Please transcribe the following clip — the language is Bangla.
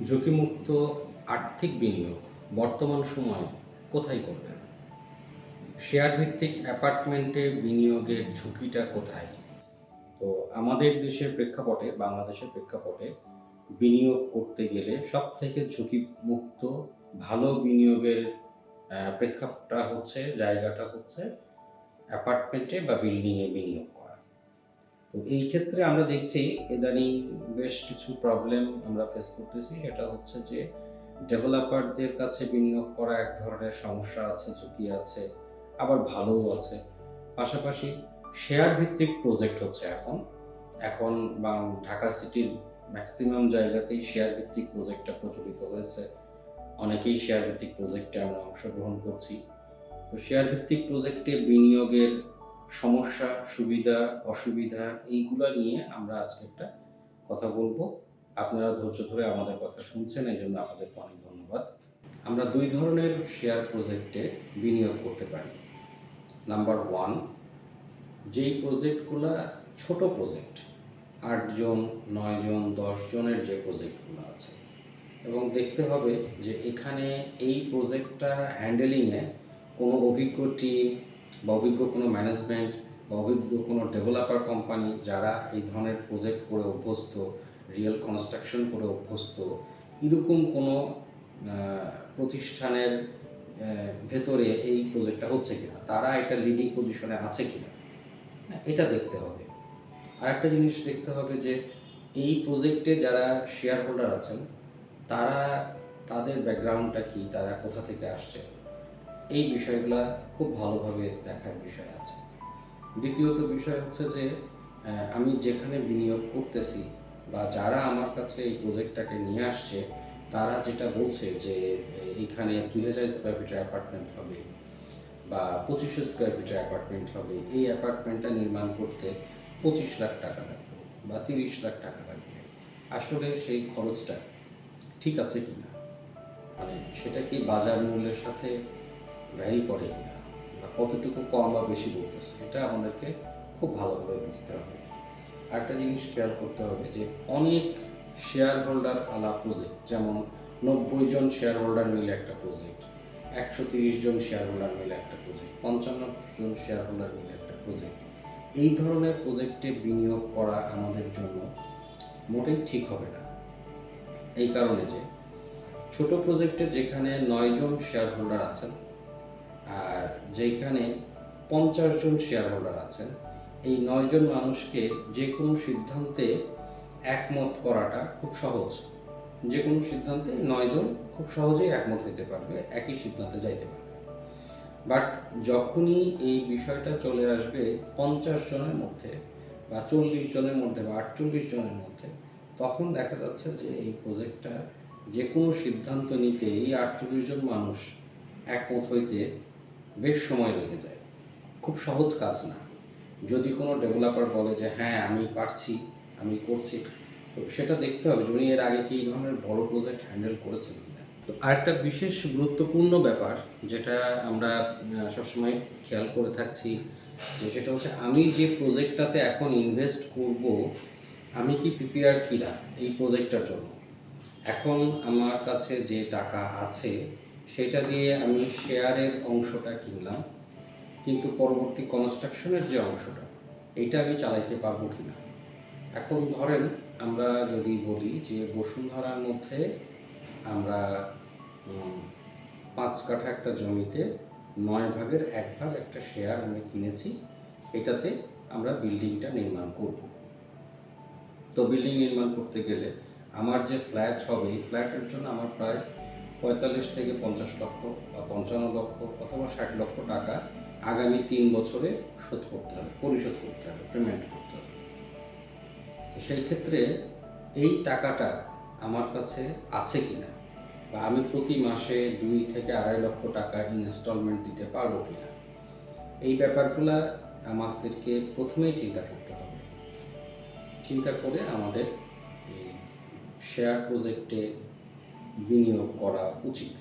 ঝুঁকিমুক্ত আর্থিক বিনিয়োগ বর্তমান সময়ে কোথায় করবেন? শেয়ার ভিত্তিক অ্যাপার্টমেন্টে বিনিয়োগের ঝুঁকিটা কোথায়? তো আমাদের দেশের প্রেক্ষাপটে, বাংলাদেশের প্রেক্ষাপটে বিনিয়োগ করতে গেলে সবথেকে ঝুঁকিমুক্ত ভালো বিনিয়োগের প্রেক্ষাপটটা হচ্ছে, জায়গাটা হচ্ছে অ্যাপার্টমেন্টে বা বিল্ডিংয়ে বিনিয়োগ করা। তো এই ক্ষেত্রে আমরা দেখছি ইদানিং বেশ কিছু প্রবলেম আমরা ফেস করতেছি। সেটা হচ্ছে যে ডেভেলপারদের কাছে বিনিয়োগ করা এক ধরনের সমস্যা আছে, ঝুঁকি আছে, আবার ভালোও আছে। পাশাপাশি শেয়ার ভিত্তিক প্রজেক্ট হচ্ছে এখন। এখন বা ঢাকা সিটির ম্যাক্সিমাম জায়গাতেই শেয়ার ভিত্তিক প্রজেক্টটা প্রচলিত হয়েছে। অনেকেই শেয়ার ভিত্তিক প্রজেক্টে আমরা অংশগ্রহণ করছি। তো শেয়ার ভিত্তিক প্রজেক্টে বিনিয়োগের সমস্যা, সুবিধা, অসুবিধা এইগুলা নিয়ে আমরা আজকে একটা কথা বলবো। আপনারা ধৈর্য ধরে আমাদের কথা শুনছেন, এজন্য আপনাদেরকে অনেক ধন্যবাদ। আমরা ২ ধরনের শেয়ার প্রজেক্টে বিনিয়োগ করতে পারি। নাম্বার 1, যেই প্রজেক্টগুলা ছোট প্রজেক্ট, ৮ জন, ৯ জন, ১০ জনের যে প্রজেক্টগুলো আছে, এবং দেখতে হবে যে এখানে এই প্রজেক্টটা হ্যান্ডেলিংয়ে কোনো অভিজ্ঞ টিম বা অভিজ্ঞ কোনো ম্যানেজমেন্ট বা অভিজ্ঞ কোনো ডেভেলপার কোম্পানি যারা এই ধরনের প্রজেক্ট করে অভ্যস্ত, রিয়েল কনস্ট্রাকশন করে অভ্যস্ত, এরকম কোনো প্রতিষ্ঠানের ভেতরে এই প্রজেক্টটা হচ্ছে কিনা, তারা এটা লিডিং পজিশনে আছে কিনা, এটা দেখতে হবে। আরেকটা জিনিস দেখতে হবে যে এই প্রজেক্টে যারা শেয়ার হোল্ডার আছেন তারা, তাদের ব্যাকগ্রাউন্ডটা কী, তারা কোথা থেকে আসছে, এই বিষয়গুলা খুব ভালোভাবে দেখার বিষয় আছে। দ্বিতীয়ত বিষয় হচ্ছে যে আমি যেখানে বিনিয়োগ করতেছি বা যারা আমার কাছে এই প্রজেক্টটাকে নিয়ে আসছে, তারা যেটা বলছে যে এইখানে ২,০০০ স্কোয়ার ফিটের অ্যাপার্টমেন্ট হবে বা ২৫০০ স্কোয়ার ফিটের অ্যাপার্টমেন্ট হবে, এই অ্যাপার্টমেন্টটা নির্মাণ করতে ২৫ লাখ টাকা লাগবে বা ৩০ লাখ টাকা লাগবে। আসলে সেই খরচটা ঠিক আছে কিনা, মানে সেটা কি বাজার মূল্যের সাথে ভ্যারি করে কিনা, বা কতটুকু কম বা বেশি বলতেছে, এটা আমাদেরকে খুব ভালোভাবে বুঝতে হবে। আরেকটা জিনিস খেয়াল করতে হবে যে অনেক শেয়ার হোল্ডার আলা প্রজেক্ট, যেমন ৯০ জন শেয়ার হোল্ডার মিলে একটা প্রজেক্ট, ১৩০ জন শেয়ার হোল্ডার মিলে একটা প্রজেক্ট, ৫৫ জন শেয়ার হোল্ডার মিলে একটা প্রজেক্ট, এই ধরনের প্রজেক্টে বিনিয়োগ করা আমাদের জন্য মোটেই ঠিক হবে না। এই কারণে যে ছোট প্রজেক্টে যেখানে ৯ জন শেয়ার হোল্ডার আছেন আর যেখানে ৫০ জন শেয়ার হোল্ডার আছেন, এই ৯ জন মানুষকে যে কোনো সিদ্ধান্তে একমত করাটা খুব সহজ। যে কোনো সিদ্ধান্তে ৯ জন খুব সহজেই একমত হতে পারবে, একই সিদ্ধান্তে যাইতে পারবে। বাট যখনই এই বিষয়টা চলে আসবে ৫০ জনের মধ্যে বা ৪০ জনের মধ্যে বা ৪৮ জনের মধ্যে, তখন দেখা যাচ্ছে যে এই প্রজেক্টটা যে কোনো সিদ্ধান্ত নিতে এই ৪৮ জন মানুষ একমত হইতে বেশ সময় লেগে যায়। খুব সহজ কাজ না। যদি কোনো ডেভেলপার বলে যে হ্যাঁ আমি পারছি, আমি করছি, তো সেটা দেখতে হবে যে উনি এর আগে কি এই ধরনের বড় প্রজেক্ট হ্যান্ডেল করেছেন কিনা। তো আরেকটা বিশেষ গুরুত্বপূর্ণ ব্যাপার যেটা আমরা সবসময় খেয়াল করে থাকছি, যে সেটা হচ্ছে আমি যে প্রজেক্টটাতে এখন ইনভেস্ট করব, আমি কি প্রিপেয়ার কিনা এই প্রজেক্টটার জন্য। এখন আমার কাছে যে টাকা আছে সেটা দিয়ে আমি শেয়ারের অংশটা কিনলাম, কিন্তু পরবর্তী কনস্ট্রাকশনের যে অংশটা, এইটা আমি চালাইতে পারবো কিনা। এখন ধরেন আমরা যদি বলি যে বসুন্ধরার মধ্যে আমরা ৫ কাঠা একটা জমিতে ৯ ভাগের ১ ভাগ একটা শেয়ার আমি কিনেছি, এটাতে আমরা বিল্ডিংটা নির্মাণ করব। তো বিল্ডিং নির্মাণ করতে গেলে আমার যে ফ্ল্যাট হবে, এই ফ্ল্যাটের জন্য আমার প্রায় ৪৫ থেকে ৫০ লক্ষ বা ৫৫ লক্ষ অথবা ৬০ লক্ষ টাকা আগামী ৩ বছরে শোধ করতে হবে, পরিশোধ করতে হবে, পেমেন্ট করতে হবে। তো সেই ক্ষেত্রে এই টাকাটা আমার কাছে আছে কিনা, বা আমি প্রতি মাসে ২ থেকে ২.৫ লক্ষ টাকা ইনস্টলমেন্ট দিতে পারবো কিনা, এই ব্যাপারগুলো আমাদেরকে প্রথমেই চিন্তা করতে হবে। চিন্তা করে আমাদের এই শেয়ার প্রজেক্টে বিনিয়োগ করা উচিত।